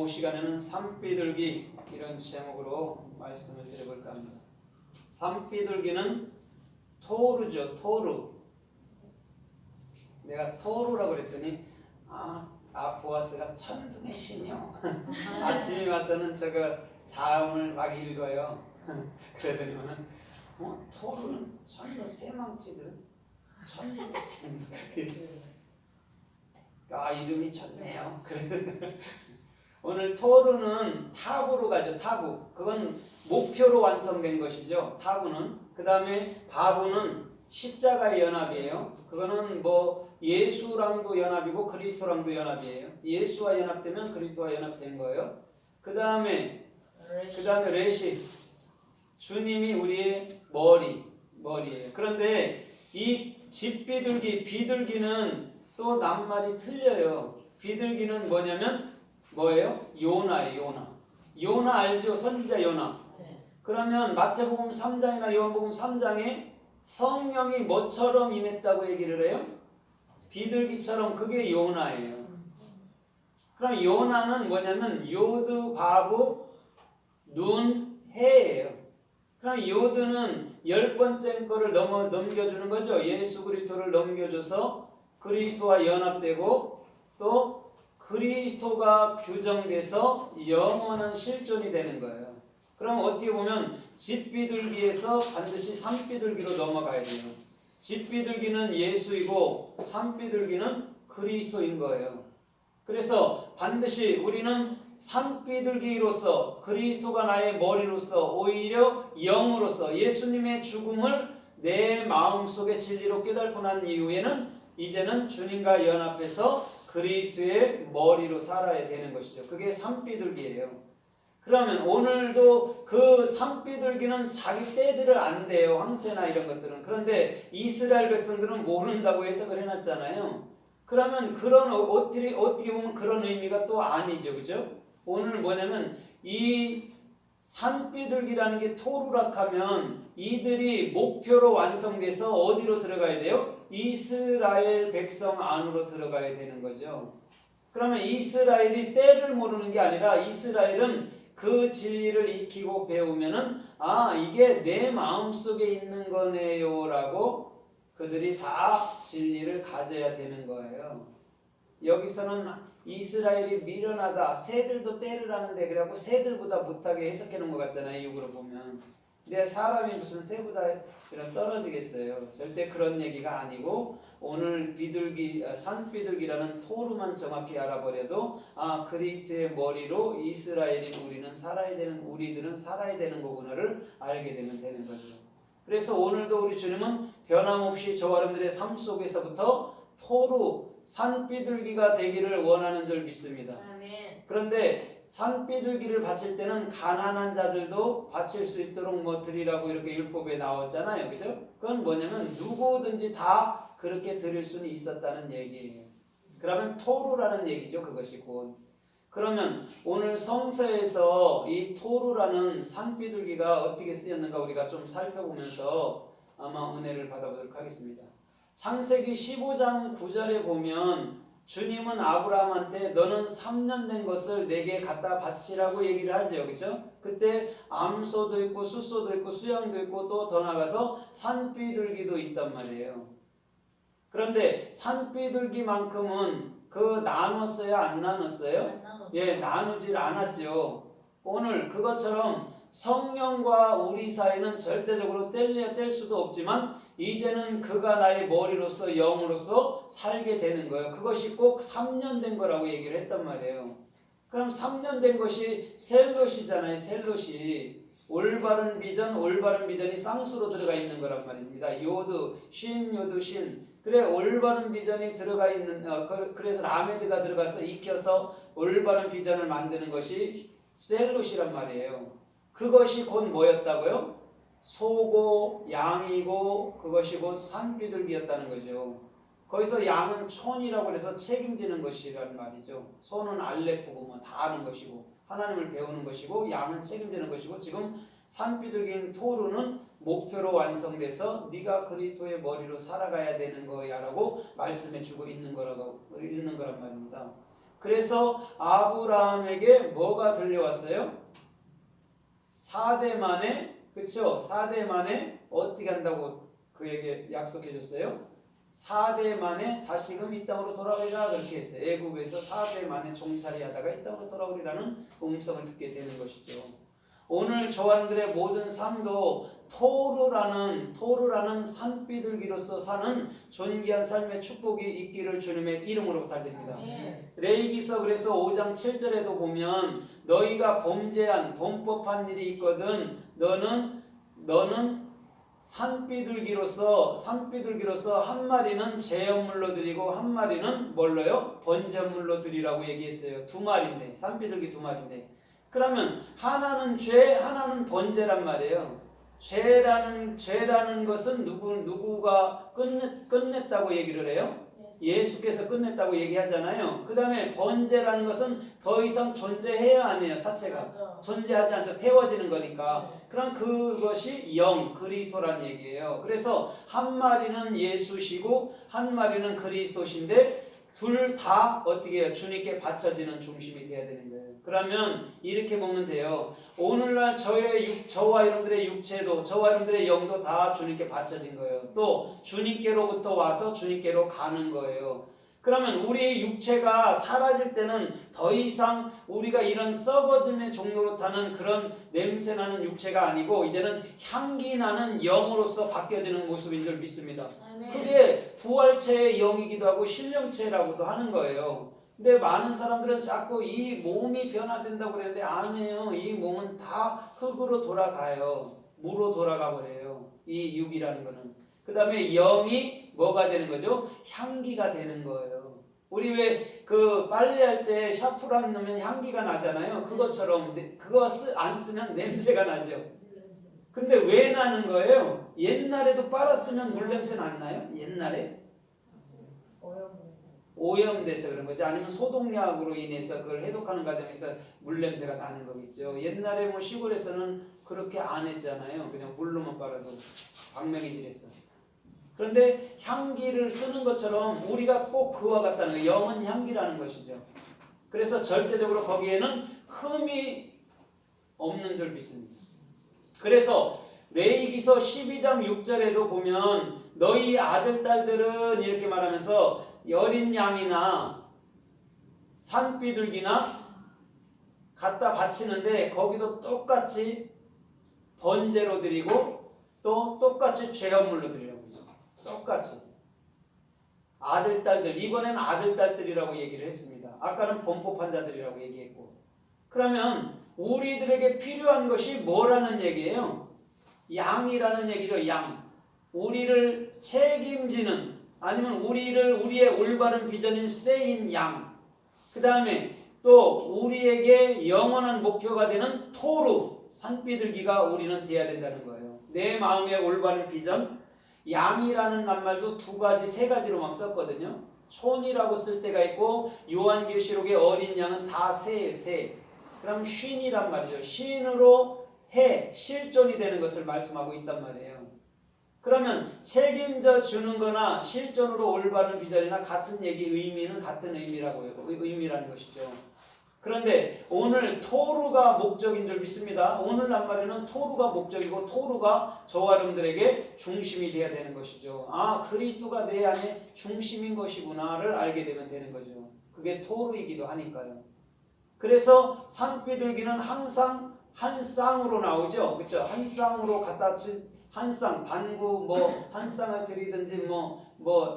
이번 시간에는 산비둘기 이런 제목으로 말씀을 드려볼까 합니다. 산비둘기는 토르죠. 토르. 내가 토르라고 그랬더니 보아스가 천둥의 신이요. 아침에 와서는 저거 자음을 막 읽어요. 그러더니만은 토르는 천둥 새망치들은 천둥의 신. 이름이 좋네요. 오늘 토르는 타부로 가죠. 타부. 그건 목표로 완성된 것이죠. 타부는. 그 다음에 바부는 십자가의 연합이에요. 그거는 예수랑도 연합이고 그리스도랑도 연합이에요. 예수와 연합되면 그리스도와 연합된 거예요. 그 다음에 레시. 주님이 우리의 머리예요. 그런데 이 집비둘기, 비둘기는 또 낱말이 틀려요. 비둘기는 뭐냐면 뭐예요? 요나예요. 요나 알죠? 선지자 요나. 그러면 마태복음 3장이나 요한복음 3장에 성령이 뭐처럼 임했다고 얘기를 해요? 비둘기처럼. 그게 요나예요. 그럼 요나는 뭐냐면 요드, 바브, 눈, 해예요. 그럼 요드는 10번째 거를 넘겨주는 거죠. 예수 그리스도를 넘겨줘서 그리스도와 연합되고 또 그리스도가 규정돼서 영원한 실존이 되는 거예요. 그럼 어떻게 보면 집비둘기에서 반드시 산비둘기로 넘어가야 돼요. 집비둘기는 예수이고 산비둘기는 그리스도인 거예요. 그래서 반드시 우리는 산비둘기로서 그리스도가 나의 머리로서 오히려 영으로서 예수님의 죽음을 내 마음속에 진리로 깨닫고 난 이후에는 이제는 주님과 연합해서 그리스도의 머리로 살아야 되는 것이죠. 그게 산비둘기예요. 그러면 오늘도 그 산비둘기는 자기 떼들을 안 돼요. 황새나 이런 것들은. 그런데 이스라엘 백성들은 모른다고 해석을 해놨잖아요. 그러면 어떻게 보면 그런 의미가 또 아니죠. 그죠? 오늘 뭐냐면 이 산비둘기라는 게 토루락하면 이들이 목표로 완성돼서 어디로 들어가야 돼요? 이스라엘 백성 안으로 들어가야 되는 거죠. 그러면 이스라엘이 때를 모르는 게 아니라 이스라엘은 그 진리를 익히고 배우면은 이게 내 마음속에 있는 거네요 라고 그들이 다 진리를 가져야 되는 거예요. 여기서는 이스라엘이 미련하다. 새들도 때를 하는데 그래갖고 새들보다 못하게 해석해 놓은 것 같잖아요. 육으로 보면. 근데 사람이 무슨 새보다 이런 떨어지겠어요. 절대 그런 얘기가 아니고 오늘 산비둘기라는 토르만 정확히 알아버려도 그리스도의 머리로 이스라엘인 우리들은 살아야 되는 거구나를 알게 되는 거죠. 그래서 오늘도 우리 주님은 변함없이 저와 여러분들의 삶 속에서부터 토르 산비둘기가 되기를 원하는 줄 믿습니다. 아멘. 그런데 산비둘기를 바칠 때는 가난한 자들도 바칠 수 있도록 드리라고 이렇게 율법에 나왔잖아요. 그죠? 그건 뭐냐면 누구든지 다 그렇게 드릴 수는 있었다는 얘기예요. 그러면 토르라는 얘기죠. 그것이 곧. 그러면 오늘 성서에서 이 토르라는 산비둘기가 어떻게 쓰였는가 우리가 좀 살펴보면서 아마 은혜를 받아보도록 하겠습니다. 창세기 15장 9절에 보면 주님은 아브라함한테 너는 3년 된 것을 내게 갖다 바치라고 얘기를 하죠. 그렇죠? 그때 암소도 있고 숫소도 있고 수양도 있고 또 더 나가서 산비둘기도 있단 말이에요. 그런데 산비둘기만큼은 나눴어요? 안 나눴어요? 나누질 않았죠. 오늘 그것처럼 성령과 우리 사이는 절대적으로 뗄 수도 없지만 이제는 그가 나의 머리로서 영으로서 살게 되는 거예요. 그것이 꼭 3년 된 거라고 얘기를 했단 말이에요. 그럼 3년 된 것이 셀롯이잖아요. 셀롯이 올바른 비전이 쌍수로 들어가 있는 거란 말입니다. 요드, 신. 그래 올바른 비전이 들어가 있는 그래서 라메드가 들어가서 익혀서 올바른 비전을 만드는 것이 셀롯이란 말이에요. 그것이 곧 뭐였다고요? 소고 양이고 그것이 곧 산비둘기였다는 거죠. 거기서 양은 촌이라고 해서 책임지는 것이란 말이죠. 소는 알레프고 다 아는 것이고 하나님을 배우는 것이고 양은 책임지는 것이고 지금 산비둘기인 토르는 목표로 완성돼서 네가 그리스도의 머리로 살아가야 되는 거야 라고 말씀해 주고 있는 거란 말입니다. 그래서 아브라함에게 뭐가 들려왔어요? 4대 만에, 그렇죠? 4대 만에 어떻게 한다고 그에게 약속해 줬어요? 4대 만에 다시금 이 땅으로 돌아오리라 그렇게 했어요. 애굽에서 4대 만에 종살이 하다가 이 땅으로 돌아오리라는 음성을 듣게 되는 것이죠. 오늘 저와들의 모든 삶도 토르라는 산비둘기로서 사는 존귀한 삶의 축복이 있기를 주님의 이름으로 부탁드립니다. 레위기서 그래서 5장 7절에도 보면 너희가 범죄한 범법한 일이 있거든 너는 산비둘기로서 한 마리는 제염물로 드리고 한 마리는 뭘로요? 번제물로 드리라고 얘기했어요. 두 마리인데 산비둘기 두 마리인데 그러면 하나는 죄, 하나는 번제란 말이에요. 죄라는 것은 누구가 끝냈다고 얘기를 해요? 예수께서 끝냈다고 얘기하잖아요. 그 다음에 번제라는 것은 더 이상 존재해야 안 해요. 사체가 맞아. 존재하지 않죠. 태워지는 거니까. 그럼 그것이 영 그리스도란 얘기예요. 그래서 한 마리는 예수시고 한 마리는 그리스도신데 둘 다 어떻게 해요? 주님께 바쳐지는 중심이 돼야 되는 거예요. 그러면 이렇게 보면 돼요. 오늘날 저와 여러분들의 육체도 저와 여러분들의 영도 다 주님께 바쳐진 거예요. 또 주님께로부터 와서 주님께로 가는 거예요. 그러면 우리의 육체가 사라질 때는 더 이상 우리가 이런 썩어짐의 종로로 타는 그런 냄새나는 육체가 아니고 이제는 향기 나는 영으로서 바뀌어지는 모습인 줄 믿습니다. 그게 부활체의 영이기도 하고 신령체라고도 하는 거예요. 근데 많은 사람들은 자꾸 이 몸이 변화된다고 그러는데 아니에요. 이 몸은 다 흙으로 돌아가요. 무로 돌아가 버려요. 이 육이라는 거는. 그 다음에 영이 뭐가 되는 거죠? 향기가 되는 거예요. 우리 왜 그 빨래할 때 샤프를 안 넣으면 향기가 나잖아요. 그것처럼 그거 안 쓰면 냄새가 나죠. 근데 왜 나는 거예요? 옛날에도 빨았으면 물냄새는 안 나요? 옛날에? 오염돼서 그런 거지. 아니면 소독약으로 인해서 그걸 해독하는 과정에서 물냄새가 나는 거겠죠. 옛날에 뭐 시골에서는 그렇게 안 했잖아요. 그냥 물로만 빨아도 박명이질했어. 그런데 향기를 쓰는 것처럼 우리가 꼭 그와 같다는 거예요. 영은 향기라는 것이죠. 그래서 절대적으로 거기에는 흠이 없는 줄 믿습니다. 그래서 레위기서 12장 6절에도 보면 너희 아들 딸들은 이렇게 말하면서 어린 양이나 산비둘기나 갖다 바치는데 거기도 똑같이 번제로 드리고 또 똑같이 죄업물로 드리라고 해요. 똑같이 아들 딸들, 이번에는 아들 딸들이라고 얘기를 했습니다. 아까는 범법한 자들이라고 얘기했고, 그러면 우리들에게 필요한 것이 뭐라는 얘기예요? 양이라는 얘기죠. 양. 우리를 책임지는, 아니면 우리의 올바른 비전인 쇠인 양. 그 다음에 또 우리에게 영원한 목표가 되는 토르, 산비둘기가 우리는 돼야 된다는 거예요. 내 마음의 올바른 비전. 양이라는 낱말도 두 가지, 세 가지로 막 썼거든요. 촌이라고 쓸 때가 있고, 요한계시록의 어린 양은 다 새. 그럼 쉰이란 말이죠. 쉰으로 실존이 되는 것을 말씀하고 있단 말이에요. 그러면 책임져 주는 거나 실존으로 올바른 비전이나 같은 얘기, 의미는 같은 의미라는 것이죠. 그런데 오늘 토르가 목적인 줄 믿습니다. 오늘 낱말에는 토르가 목적이고 토르가 저와 여러분들에게 중심이 되어야 되는 것이죠. 아, 그리스도가 내 안에 중심인 것이구나를 알게 되면 되는 거죠. 그게 토르이기도 하니까요. 그래서 산비둘기는 항상 한 쌍으로 나오죠. 그렇죠? 한 쌍으로 갖다 한 쌍, 반구 한 쌍을 드리든지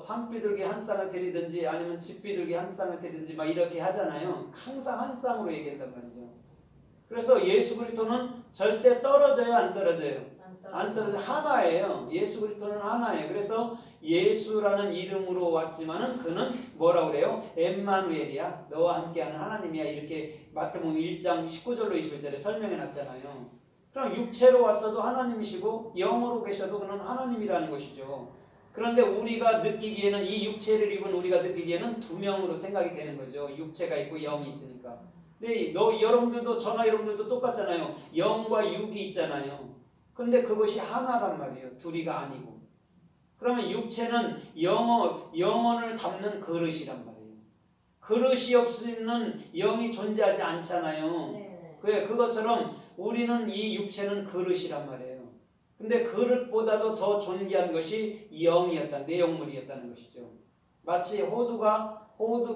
산비둘기 한 쌍을 드리든지 아니면 집비둘기 한 쌍을 드리든지 막 이렇게 하잖아요. 항상 한 쌍으로 얘기한단 말이죠. 그래서 예수 그리스도는 절대 떨어져요, 안 떨어져요? 안 떨어져. 하나예요. 예수 그리스도는 하나예요. 그래서 예수라는 이름으로 왔지만은 그는 뭐라고 그래요? 엠마누엘이야. 너와 함께하는 하나님이야. 이렇게 마태복음 1장 19절로 21절에 설명해 놨잖아요. 그럼 육체로 왔어도 하나님이시고 영으로 계셔도 그는 하나님이라는 것이죠. 그런데 우리가 느끼기에는, 이 육체를 입은 우리가 느끼기에는 두 명으로 생각이 되는 거죠. 육체가 있고 영이 있으니까. 근데 여러분들도, 저나 여러분들도 똑같잖아요. 영과 육이 있잖아요. 그런데 그것이 하나란 말이에요. 둘이가 아니고. 그러면 육체는 영혼을 담는 그릇이란 말이에요. 그릇이 없이는 영이 존재하지 않잖아요. 네. 그래, 그것처럼 우리는 이 육체는 그릇이란 말이에요. 근데 그릇보다도 더 존귀한 것이 영이었다, 내용물이었다는 것이죠. 마치 호두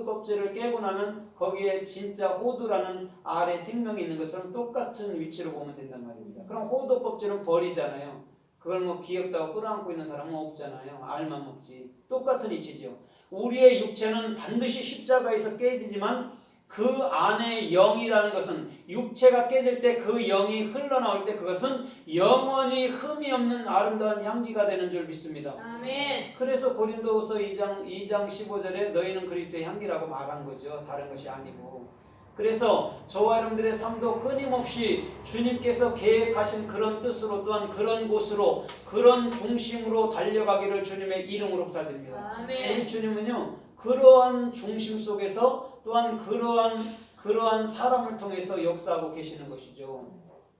껍질을 깨고 나면 거기에 진짜 호두라는 알의 생명이 있는 것처럼 똑같은 위치로 보면 된단 말입니다. 그럼 호두 껍질은 버리잖아요. 그걸 뭐 귀엽다고 끌어안고 있는 사람은 없잖아요. 알만 먹지. 똑같은 이치죠. 우리의 육체는 반드시 십자가에서 깨지지만 그 안에 영이라는 것은 육체가 깨질 때 그 영이 흘러나올 때 그것은 영원히 흠이 없는 아름다운 향기가 되는 줄 믿습니다. 아멘. 그래서 고린도후서 2장 15절에 너희는 그리스도의 향기라고 말한 거죠. 다른 것이 아니고. 그래서 저와 여러분들의 삶도 끊임없이 주님께서 계획하신 그런 뜻으로 또한 그런 곳으로 그런 중심으로 달려가기를 주님의 이름으로 부탁드립니다. 아멘. 우리 주님은요 그러한 중심 속에서 또한 그러한 사람을 통해서 역사하고 계시는 것이죠.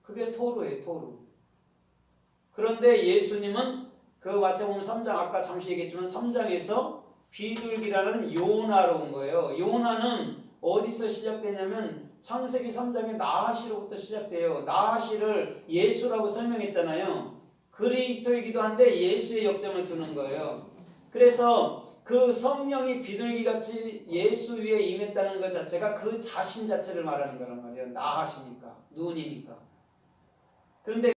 그게 토르예요, 토르. 그런데 예수님은 그 마태복음 3장 아까 잠시 얘기했지만 3장에서 비둘기라는 요나로 온 거예요. 요나는 어디서 시작되냐면 창세기 3장의 나하시로부터 시작돼요. 나하시를 예수라고 설명했잖아요. 그리스도이기도 한데 예수의 역점을 두는 거예요. 그래서 그 성령이 비둘기같이 예수 위에 임했다는 것 자체가 그 자신 자체를 말하는 거란 말이에요. 나하시니까, 눈이니까. 그런데